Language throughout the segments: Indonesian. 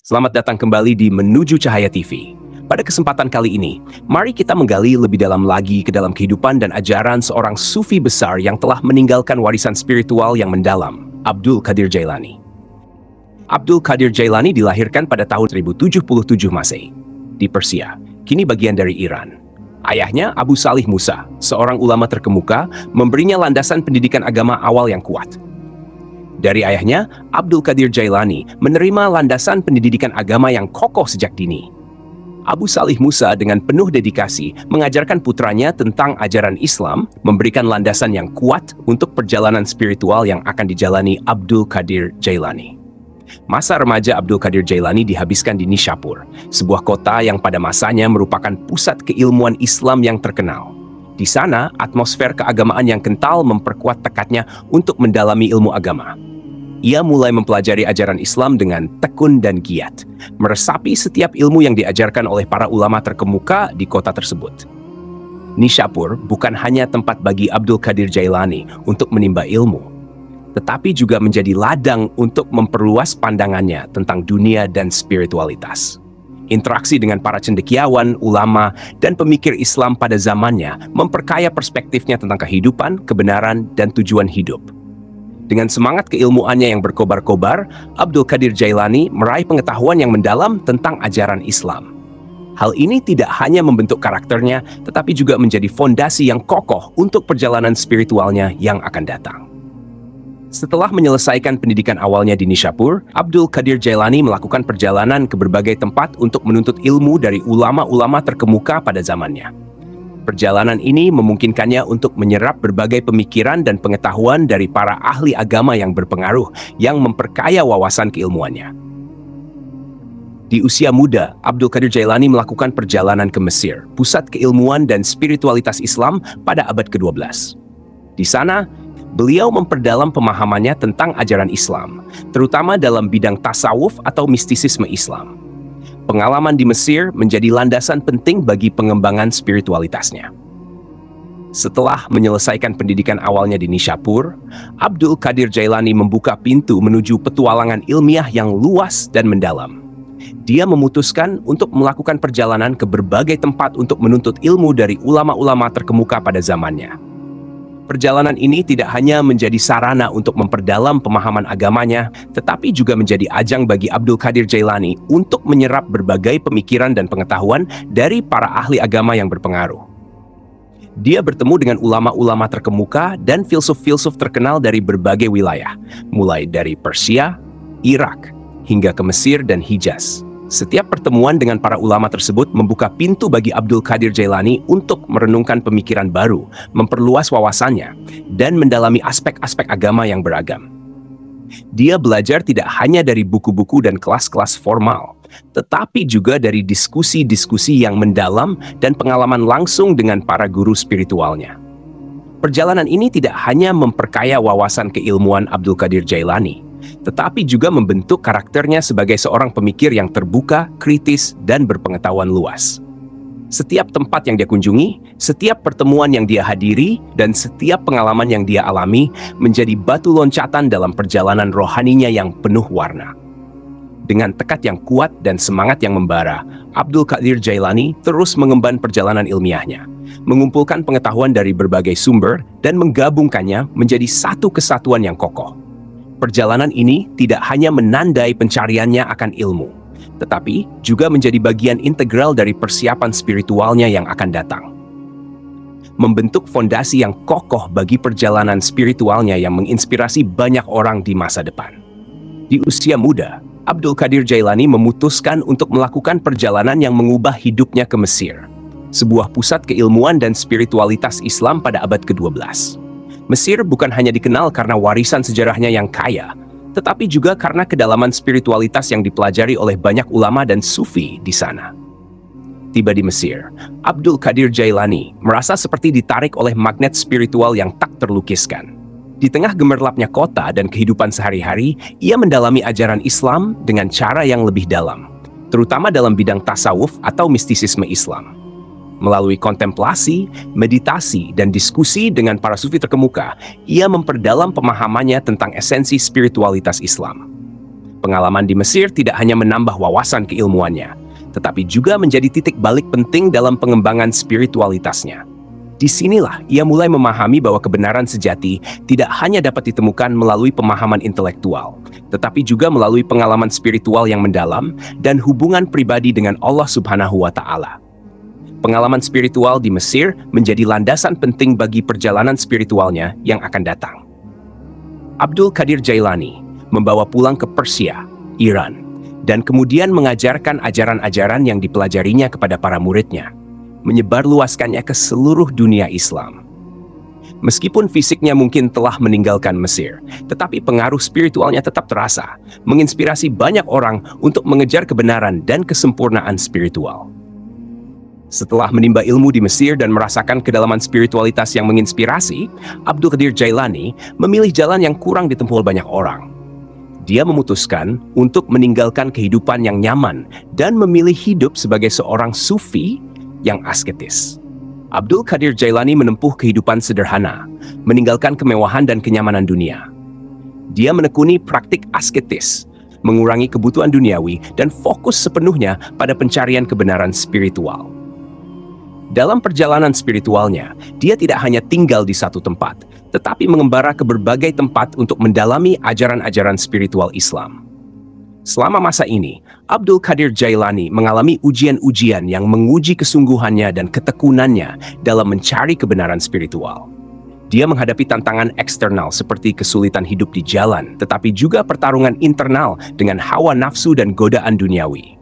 Selamat datang kembali di Menuju Cahaya TV. Pada kesempatan kali ini, mari kita menggali lebih dalam lagi ke dalam kehidupan dan ajaran seorang sufi besar yang telah meninggalkan warisan spiritual yang mendalam, Abdul Qadir Jailani. Abdul Qadir Jailani dilahirkan pada tahun 1077 Masehi di Persia, kini bagian dari Iran. Ayahnya, Abu Salih Musa, seorang ulama terkemuka, memberinya landasan pendidikan agama awal yang kuat. Dari ayahnya, Abdul Qadir Jailani menerima landasan pendidikan agama yang kokoh sejak dini. Abu Salih Musa dengan penuh dedikasi mengajarkan putranya tentang ajaran Islam, memberikan landasan yang kuat untuk perjalanan spiritual yang akan dijalani Abdul Qadir Jailani. Masa remaja Abdul Qadir Jailani dihabiskan di Nishapur, sebuah kota yang pada masanya merupakan pusat keilmuan Islam yang terkenal. Di sana, atmosfer keagamaan yang kental memperkuat tekadnya untuk mendalami ilmu agama. Ia mulai mempelajari ajaran Islam dengan tekun dan giat, meresapi setiap ilmu yang diajarkan oleh para ulama terkemuka di kota tersebut. Nishapur bukan hanya tempat bagi Abdul Qadir Jailani untuk menimba ilmu, tetapi juga menjadi ladang untuk memperluas pandangannya tentang dunia dan spiritualitas. Interaksi dengan para cendekiawan, ulama, dan pemikir Islam pada zamannya memperkaya perspektifnya tentang kehidupan, kebenaran, dan tujuan hidup. Dengan semangat keilmuannya yang berkobar-kobar, Abdul Qadir Jailani meraih pengetahuan yang mendalam tentang ajaran Islam. Hal ini tidak hanya membentuk karakternya, tetapi juga menjadi fondasi yang kokoh untuk perjalanan spiritualnya yang akan datang. Setelah menyelesaikan pendidikan awalnya di Nishapur, Abdul Qadir Jailani melakukan perjalanan ke berbagai tempat untuk menuntut ilmu dari ulama-ulama terkemuka pada zamannya. Perjalanan ini memungkinkannya untuk menyerap berbagai pemikiran dan pengetahuan dari para ahli agama yang berpengaruh, yang memperkaya wawasan keilmuannya. Di usia muda, Abdul Qadir Jailani melakukan perjalanan ke Mesir, pusat keilmuan dan spiritualitas Islam pada abad ke-12. Di sana, beliau memperdalam pemahamannya tentang ajaran Islam, terutama dalam bidang tasawuf atau mistisisme Islam. Pengalaman di Mesir menjadi landasan penting bagi pengembangan spiritualitasnya. Setelah menyelesaikan pendidikan awalnya di Nishapur, Abdul Qadir Jailani membuka pintu menuju petualangan ilmiah yang luas dan mendalam. Dia memutuskan untuk melakukan perjalanan ke berbagai tempat untuk menuntut ilmu dari ulama-ulama terkemuka pada zamannya. Perjalanan ini tidak hanya menjadi sarana untuk memperdalam pemahaman agamanya, tetapi juga menjadi ajang bagi Abdul Qadir Jailani untuk menyerap berbagai pemikiran dan pengetahuan dari para ahli agama yang berpengaruh. Dia bertemu dengan ulama-ulama terkemuka dan filsuf-filsuf terkenal dari berbagai wilayah, mulai dari Persia, Irak, hingga ke Mesir dan Hijaz. Setiap pertemuan dengan para ulama tersebut membuka pintu bagi Abdul Qadir Jailani untuk merenungkan pemikiran baru, memperluas wawasannya, dan mendalami aspek-aspek agama yang beragam. Dia belajar tidak hanya dari buku-buku dan kelas-kelas formal, tetapi juga dari diskusi-diskusi yang mendalam dan pengalaman langsung dengan para guru spiritualnya. Perjalanan ini tidak hanya memperkaya wawasan keilmuan Abdul Qadir Jailani, tetapi juga membentuk karakternya sebagai seorang pemikir yang terbuka, kritis, dan berpengetahuan luas. Setiap tempat yang dia kunjungi, setiap pertemuan yang dia hadiri, dan setiap pengalaman yang dia alami menjadi batu loncatan dalam perjalanan rohaninya yang penuh warna. Dengan tekad yang kuat dan semangat yang membara, Abdul Qadir Jailani terus mengemban perjalanan ilmiahnya, mengumpulkan pengetahuan dari berbagai sumber, dan menggabungkannya menjadi satu kesatuan yang kokoh. Perjalanan ini tidak hanya menandai pencariannya akan ilmu, tetapi juga menjadi bagian integral dari persiapan spiritualnya yang akan datang. Membentuk fondasi yang kokoh bagi perjalanan spiritualnya yang menginspirasi banyak orang di masa depan. Di usia muda, Abdul Qadir Jailani memutuskan untuk melakukan perjalanan yang mengubah hidupnya ke Mesir, sebuah pusat keilmuan dan spiritualitas Islam pada abad ke-12. Mesir bukan hanya dikenal karena warisan sejarahnya yang kaya, tetapi juga karena kedalaman spiritualitas yang dipelajari oleh banyak ulama dan sufi di sana. Tiba di Mesir, Abdul Qadir Jailani merasa seperti ditarik oleh magnet spiritual yang tak terlukiskan. Di tengah gemerlapnya kota dan kehidupan sehari-hari, ia mendalami ajaran Islam dengan cara yang lebih dalam, terutama dalam bidang tasawuf atau mistisisme Islam. Melalui kontemplasi, meditasi, dan diskusi dengan para sufi terkemuka, ia memperdalam pemahamannya tentang esensi spiritualitas Islam. Pengalaman di Mesir tidak hanya menambah wawasan keilmuannya, tetapi juga menjadi titik balik penting dalam pengembangan spiritualitasnya. Disinilah ia mulai memahami bahwa kebenaran sejati tidak hanya dapat ditemukan melalui pemahaman intelektual, tetapi juga melalui pengalaman spiritual yang mendalam dan hubungan pribadi dengan Allah Subhanahu wa Ta'ala. Pengalaman spiritual di Mesir menjadi landasan penting bagi perjalanan spiritualnya yang akan datang. Abdul Qadir Jailani membawa pulang ke Persia, Iran, dan kemudian mengajarkan ajaran-ajaran yang dipelajarinya kepada para muridnya, menyebarluaskannya ke seluruh dunia Islam. Meskipun fisiknya mungkin telah meninggalkan Mesir, tetapi pengaruh spiritualnya tetap terasa, menginspirasi banyak orang untuk mengejar kebenaran dan kesempurnaan spiritual. Setelah menimba ilmu di Mesir dan merasakan kedalaman spiritualitas yang menginspirasi, Abdul Qadir Jailani memilih jalan yang kurang ditempuh banyak orang. Dia memutuskan untuk meninggalkan kehidupan yang nyaman dan memilih hidup sebagai seorang sufi yang asketis. Abdul Qadir Jailani menempuh kehidupan sederhana, meninggalkan kemewahan dan kenyamanan dunia. Dia menekuni praktik asketis, mengurangi kebutuhan duniawi, dan fokus sepenuhnya pada pencarian kebenaran spiritual. Dalam perjalanan spiritualnya, dia tidak hanya tinggal di satu tempat, tetapi mengembara ke berbagai tempat untuk mendalami ajaran-ajaran spiritual Islam. Selama masa ini, Abdul Qadir Jailani mengalami ujian-ujian yang menguji kesungguhannya dan ketekunannya dalam mencari kebenaran spiritual. Dia menghadapi tantangan eksternal seperti kesulitan hidup di jalan, tetapi juga pertarungan internal dengan hawa nafsu dan godaan duniawi.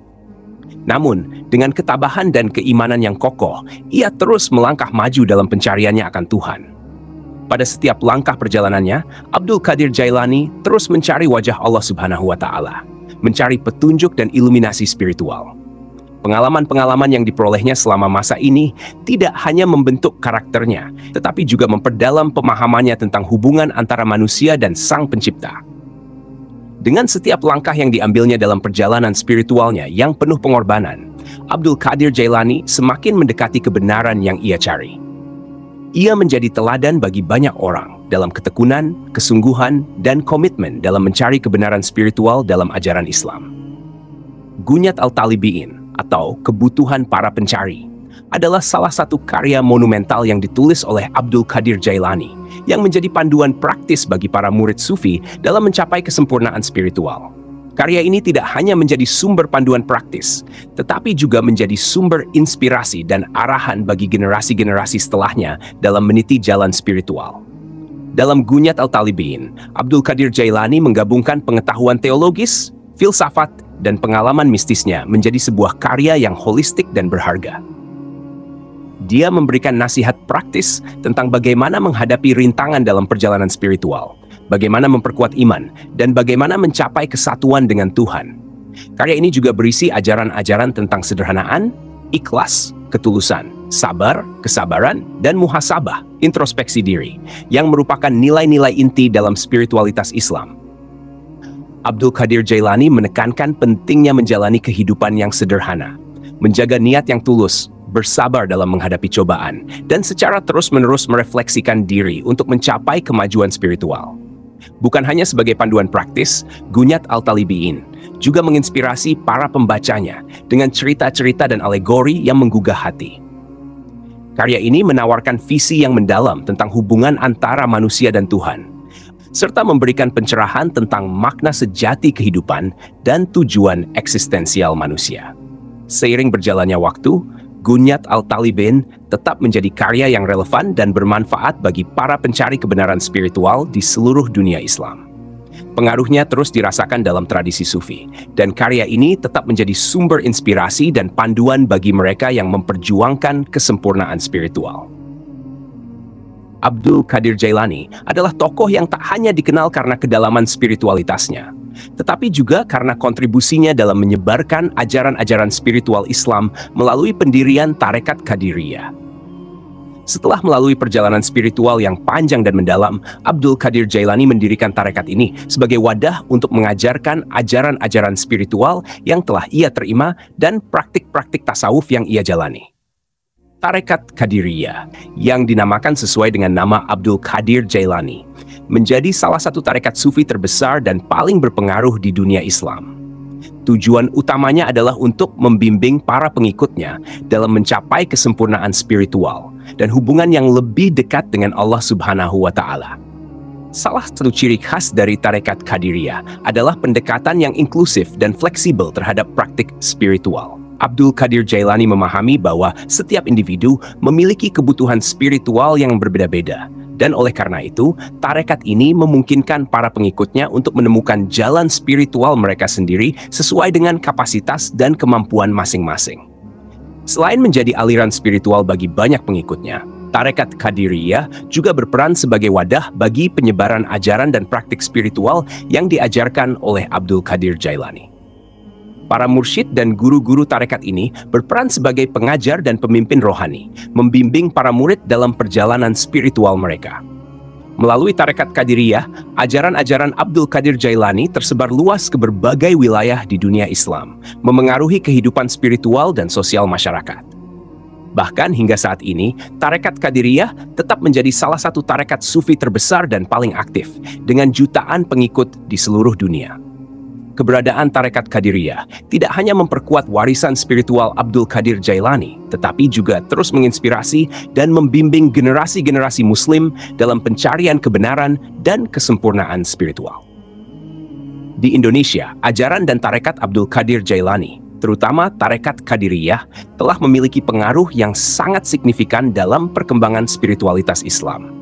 Namun, dengan ketabahan dan keimanan yang kokoh, ia terus melangkah maju dalam pencariannya akan Tuhan. Pada setiap langkah perjalanannya, Abdul Qadir Jailani terus mencari wajah Allah Subhanahu wa Ta'ala, mencari petunjuk dan iluminasi spiritual. Pengalaman-pengalaman yang diperolehnya selama masa ini tidak hanya membentuk karakternya, tetapi juga memperdalam pemahamannya tentang hubungan antara manusia dan Sang Pencipta. Dengan setiap langkah yang diambilnya dalam perjalanan spiritualnya yang penuh pengorbanan, Abdul Qadir Jailani semakin mendekati kebenaran yang ia cari. Ia menjadi teladan bagi banyak orang dalam ketekunan, kesungguhan, dan komitmen dalam mencari kebenaran spiritual dalam ajaran Islam. Gunyat Al-Talibi'in atau Kebutuhan Para Pencari adalah salah satu karya monumental yang ditulis oleh Abdul Qadir Jailani yang menjadi panduan praktis bagi para murid sufi dalam mencapai kesempurnaan spiritual. Karya ini tidak hanya menjadi sumber panduan praktis, tetapi juga menjadi sumber inspirasi dan arahan bagi generasi-generasi setelahnya dalam meniti jalan spiritual. Dalam Gunyat Al-Talibi'in, Abdul Qadir Jailani menggabungkan pengetahuan teologis, filsafat, dan pengalaman mistisnya menjadi sebuah karya yang holistik dan berharga. Dia memberikan nasihat praktis tentang bagaimana menghadapi rintangan dalam perjalanan spiritual, bagaimana memperkuat iman, dan bagaimana mencapai kesatuan dengan Tuhan. Karya ini juga berisi ajaran-ajaran tentang sederhanaan, ikhlas, ketulusan, sabar, kesabaran, dan muhasabah, introspeksi diri, yang merupakan nilai-nilai inti dalam spiritualitas Islam. Abdul Qadir Jailani menekankan pentingnya menjalani kehidupan yang sederhana, menjaga niat yang tulus, bersabar dalam menghadapi cobaan, dan secara terus-menerus merefleksikan diri untuk mencapai kemajuan spiritual. Bukan hanya sebagai panduan praktis, Gunyat Al-Talibi'in juga menginspirasi para pembacanya dengan cerita-cerita dan alegori yang menggugah hati. Karya ini menawarkan visi yang mendalam tentang hubungan antara manusia dan Tuhan, serta memberikan pencerahan tentang makna sejati kehidupan dan tujuan eksistensial manusia. Seiring berjalannya waktu, Gunyat Al-Talibi'in tetap menjadi karya yang relevan dan bermanfaat bagi para pencari kebenaran spiritual di seluruh dunia Islam. Pengaruhnya terus dirasakan dalam tradisi sufi, dan karya ini tetap menjadi sumber inspirasi dan panduan bagi mereka yang memperjuangkan kesempurnaan spiritual. Abdul Qadir Jailani adalah tokoh yang tak hanya dikenal karena kedalaman spiritualitasnya, tetapi juga karena kontribusinya dalam menyebarkan ajaran-ajaran spiritual Islam melalui pendirian Tarekat Qadiriyah. Setelah melalui perjalanan spiritual yang panjang dan mendalam, Abdul Qadir Jailani mendirikan tarekat ini sebagai wadah untuk mengajarkan ajaran-ajaran spiritual yang telah ia terima dan praktik-praktik tasawuf yang ia jalani. Tarekat Qadiriyah, yang dinamakan sesuai dengan nama Abdul Qadir Jailani, menjadi salah satu tarekat sufi terbesar dan paling berpengaruh di dunia Islam. Tujuan utamanya adalah untuk membimbing para pengikutnya dalam mencapai kesempurnaan spiritual dan hubungan yang lebih dekat dengan Allah Subhanahu wa Ta'ala. Salah satu ciri khas dari tarekat Qadiriyah adalah pendekatan yang inklusif dan fleksibel terhadap praktik spiritual. Abdul Qadir Jailani memahami bahwa setiap individu memiliki kebutuhan spiritual yang berbeda-beda, dan oleh karena itu, tarekat ini memungkinkan para pengikutnya untuk menemukan jalan spiritual mereka sendiri sesuai dengan kapasitas dan kemampuan masing-masing. Selain menjadi aliran spiritual bagi banyak pengikutnya, tarekat Qadiriyah juga berperan sebagai wadah bagi penyebaran ajaran dan praktik spiritual yang diajarkan oleh Abdul Qadir Jailani. Para mursyid dan guru-guru tarekat ini berperan sebagai pengajar dan pemimpin rohani, membimbing para murid dalam perjalanan spiritual mereka. Melalui tarekat Qadiriyah, ajaran-ajaran Abdul Qadir Jailani tersebar luas ke berbagai wilayah di dunia Islam, memengaruhi kehidupan spiritual dan sosial masyarakat. Bahkan hingga saat ini, tarekat Qadiriyah tetap menjadi salah satu tarekat sufi terbesar dan paling aktif, dengan jutaan pengikut di seluruh dunia. Keberadaan tarekat Qadiriyah tidak hanya memperkuat warisan spiritual Abdul Qadir Jailani, tetapi juga terus menginspirasi dan membimbing generasi-generasi Muslim dalam pencarian kebenaran dan kesempurnaan spiritual. Di Indonesia, ajaran dan tarekat Abdul Qadir Jailani, terutama tarekat Qadiriyah, telah memiliki pengaruh yang sangat signifikan dalam perkembangan spiritualitas Islam.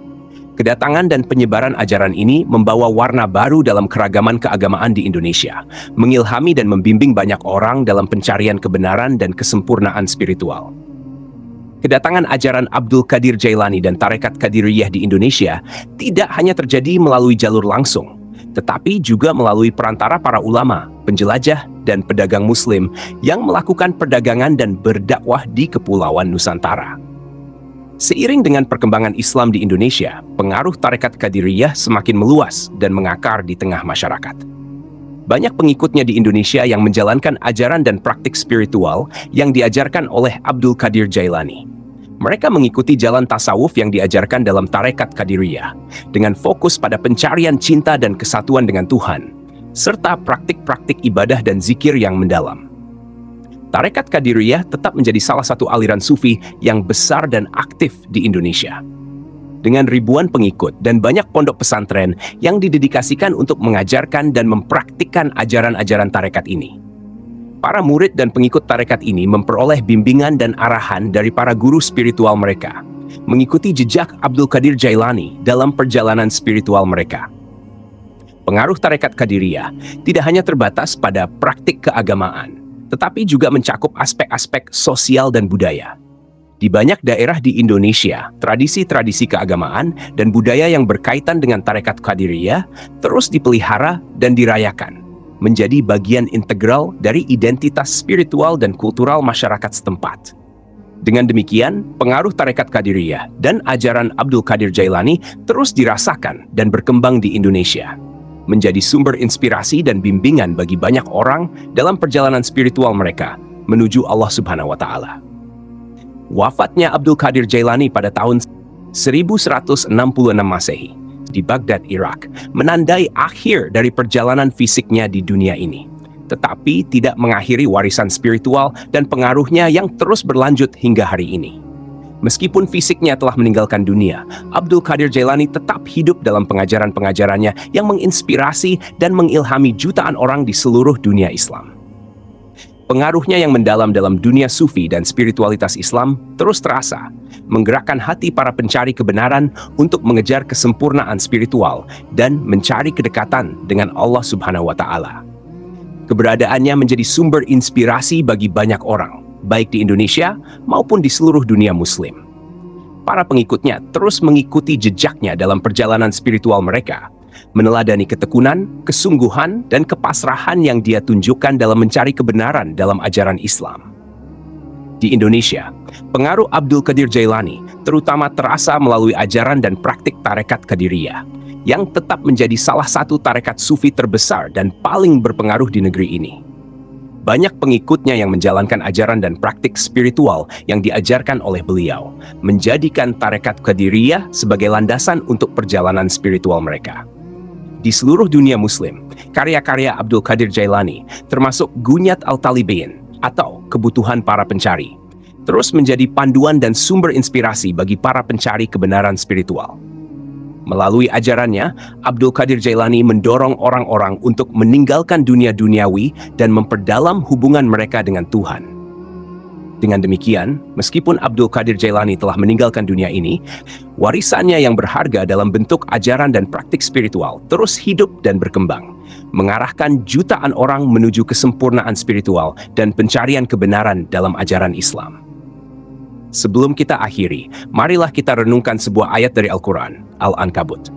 Kedatangan dan penyebaran ajaran ini membawa warna baru dalam keragaman keagamaan di Indonesia, mengilhami dan membimbing banyak orang dalam pencarian kebenaran dan kesempurnaan spiritual. Kedatangan ajaran Abdul Qadir Jailani dan tarekat Qadiriyah di Indonesia tidak hanya terjadi melalui jalur langsung, tetapi juga melalui perantara para ulama, penjelajah, dan pedagang Muslim yang melakukan perdagangan dan berdakwah di Kepulauan Nusantara. Seiring dengan perkembangan Islam di Indonesia, pengaruh tarekat Qadiriyah semakin meluas dan mengakar di tengah masyarakat. Banyak pengikutnya di Indonesia yang menjalankan ajaran dan praktik spiritual yang diajarkan oleh Abdul Qadir Jailani. Mereka mengikuti jalan tasawuf yang diajarkan dalam tarekat Qadiriyah, dengan fokus pada pencarian cinta dan kesatuan dengan Tuhan, serta praktik-praktik ibadah dan zikir yang mendalam. Tarekat Qadiriyah tetap menjadi salah satu aliran sufi yang besar dan aktif di Indonesia. Dengan ribuan pengikut dan banyak pondok pesantren yang didedikasikan untuk mengajarkan dan mempraktikkan ajaran-ajaran tarekat ini. Para murid dan pengikut tarekat ini memperoleh bimbingan dan arahan dari para guru spiritual mereka, mengikuti jejak Abdul Qadir Jailani dalam perjalanan spiritual mereka. Pengaruh tarekat Qadiriyah tidak hanya terbatas pada praktik keagamaan, tetapi juga mencakup aspek-aspek sosial dan budaya. Di banyak daerah di Indonesia, tradisi-tradisi keagamaan dan budaya yang berkaitan dengan tarekat Qadiriyah terus dipelihara dan dirayakan, menjadi bagian integral dari identitas spiritual dan kultural masyarakat setempat. Dengan demikian, pengaruh tarekat Qadiriyah dan ajaran Abdul Qadir Jailani terus dirasakan dan berkembang di Indonesia, menjadi sumber inspirasi dan bimbingan bagi banyak orang dalam perjalanan spiritual mereka menuju Allah Subhanahu wa Ta'ala. Wafatnya Abdul Qadir Jailani pada tahun 1166 Masehi di Baghdad, Irak, menandai akhir dari perjalanan fisiknya di dunia ini, tetapi tidak mengakhiri warisan spiritual dan pengaruhnya yang terus berlanjut hingga hari ini. Meskipun fisiknya telah meninggalkan dunia, Abdul Qadir Jailani tetap hidup dalam pengajaran-pengajarannya yang menginspirasi dan mengilhami jutaan orang di seluruh dunia Islam. Pengaruhnya yang mendalam dalam dunia sufi dan spiritualitas Islam terus terasa, menggerakkan hati para pencari kebenaran untuk mengejar kesempurnaan spiritual dan mencari kedekatan dengan Allah Subhanahu wa Ta'ala. Keberadaannya menjadi sumber inspirasi bagi banyak orang, baik di Indonesia maupun di seluruh dunia Muslim. Para pengikutnya terus mengikuti jejaknya dalam perjalanan spiritual mereka, meneladani ketekunan, kesungguhan, dan kepasrahan yang dia tunjukkan dalam mencari kebenaran dalam ajaran Islam. Di Indonesia, pengaruh Abdul Qadir Jailani terutama terasa melalui ajaran dan praktik tarekat Qadiriyah, yang tetap menjadi salah satu tarekat sufi terbesar dan paling berpengaruh di negeri ini. banyak pengikutnya yang menjalankan ajaran dan praktik spiritual yang diajarkan oleh beliau, menjadikan tarekat Qadiriyah sebagai landasan untuk perjalanan spiritual mereka. Di seluruh dunia Muslim, karya-karya Abdul Qadir Jailani, termasuk Gunyat Al-Talibain atau Kebutuhan Para Pencari, terus menjadi panduan dan sumber inspirasi bagi para pencari kebenaran spiritual. Melalui ajarannya, Abdul Qadir Jailani mendorong orang-orang untuk meninggalkan dunia duniawi dan memperdalam hubungan mereka dengan Tuhan. Dengan demikian, meskipun Abdul Qadir Jailani telah meninggalkan dunia ini, warisannya yang berharga dalam bentuk ajaran dan praktik spiritual terus hidup dan berkembang, mengarahkan jutaan orang menuju kesempurnaan spiritual dan pencarian kebenaran dalam ajaran Islam. Sebelum kita akhiri, marilah kita renungkan sebuah ayat dari Al-Quran, Al-Ankabut.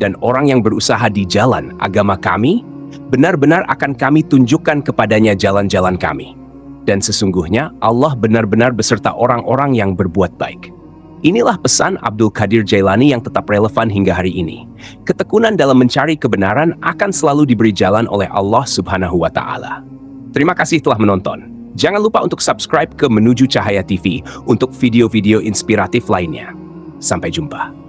Dan orang yang berusaha di jalan agama kami, benar-benar akan kami tunjukkan kepadanya jalan-jalan kami. Dan sesungguhnya Allah benar-benar beserta orang-orang yang berbuat baik. Inilah pesan Abdul Qadir Jailani yang tetap relevan hingga hari ini. Ketekunan dalam mencari kebenaran akan selalu diberi jalan oleh Allah Subhanahu wa Ta'ala. Terima kasih telah menonton. Jangan lupa untuk subscribe ke Menuju Cahaya TV untuk video-video inspiratif lainnya. Sampai jumpa.